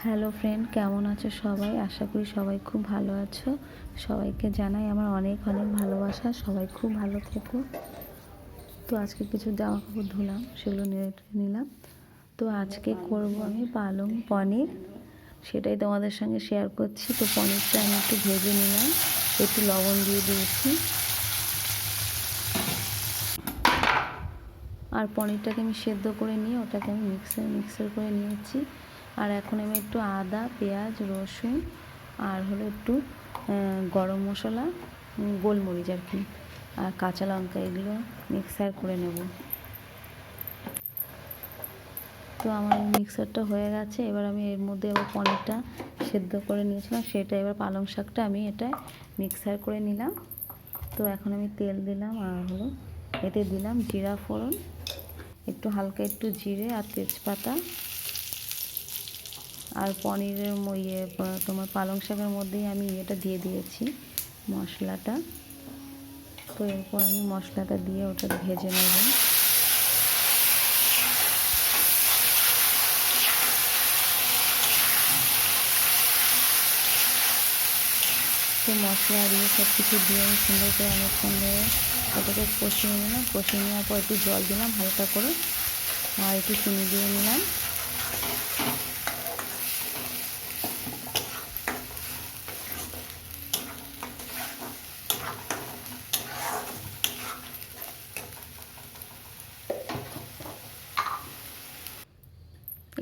Hello friend, কেমন আছো সবাই? আশা করি সবাই খুব ভালো আছো। সবাইকে জানাই আমার অনেক অনেক ভালোবাসা। সবাই খুব ভালো থেকো। তো আজকে কিছু জামা কাপড় ধুলাম, সেগুলো নিলাম। তো আজকে করব আমি পালং পনির, সেটাই তোমাদের সঙ্গে শেয়ার করছি। তো পনিরটা আমি একটু ভেজে নিলাম, একটু লবণ দিয়ে দিয়েছি। আর পনিরটাকে আমি সেদ্ধ করে নিয়ে ওটাকে আমি মিক্সার করে নিয়েছি। আর এখন আমি একটু আদা, পেঁয়াজ, রসুন আর হলো একটু গরম মশলা, গোলমরিচ আর কি, আর কাঁচা লঙ্কা, এগুলো মিক্সার করে নেব। তো আমার মিক্সারটা হয়ে গেছে। এবার আমি এর মধ্যে আবার পনিরটা সেদ্ধ করে নিয়েছিলাম, সেটা এবার পালং শাকটা আমি এটা মিক্সার করে নিলাম। তো এখন আমি তেল দিলাম আর হলো এতে দিলাম জিরা ফোড়ন, একটু হালকা একটু জিরে আর তেজপাতা, আর পনিরের তোমার পালং শাকের মধ্যেই আমি এটা দিয়ে দিয়েছি মশলাটা। তো এরপর আমি মশলাটা দিয়ে ওটা ভেজে নেব। তো মশলা দিয়ে সব কিছু দিয়ে আমি সুন্দর করে অনেকক্ষণ ধরে ওটাকে কষিয়ে নিলাম। কষিয়ে নেওয়ার পর একটু জল দিলাম হালকা করে, আর একটু চিনি দিয়ে নিলাম।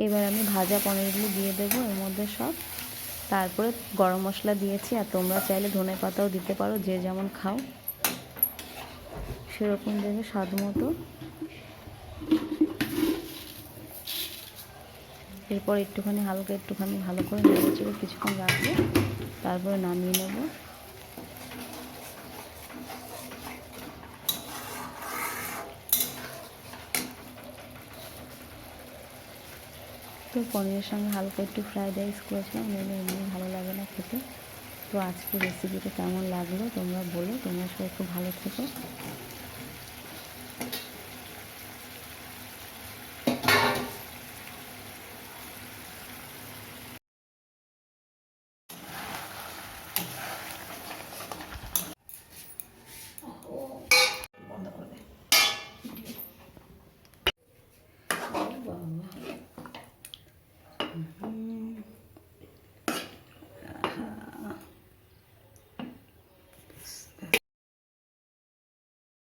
এবার আমি ভাজা পনিরগুলো দিয়ে দেবো এর মধ্যে সব। তারপরে গরম মশলা দিয়েছি, আর তোমরা চাইলে ধনে পাতাও দিতে পারো, যে যেমন খাও সেরকম দেবে স্বাদ মতো। এরপর হালকা একটুখানি ভালো করে নেড়ে চেড়ে কিছুক্ষণ রাখবো, তারপরে নামিয়ে নেব। তো পনিরের সঙ্গে হালকা একটু ফ্রাইড রাইস করেছিলাম, নইলে এমনি ভালো লাগে না খেতে। তো আজকে রেসিপিটা কেমন লাগলো তোমরা বলো। তোমরা সবাই খুব ভালো থেকো।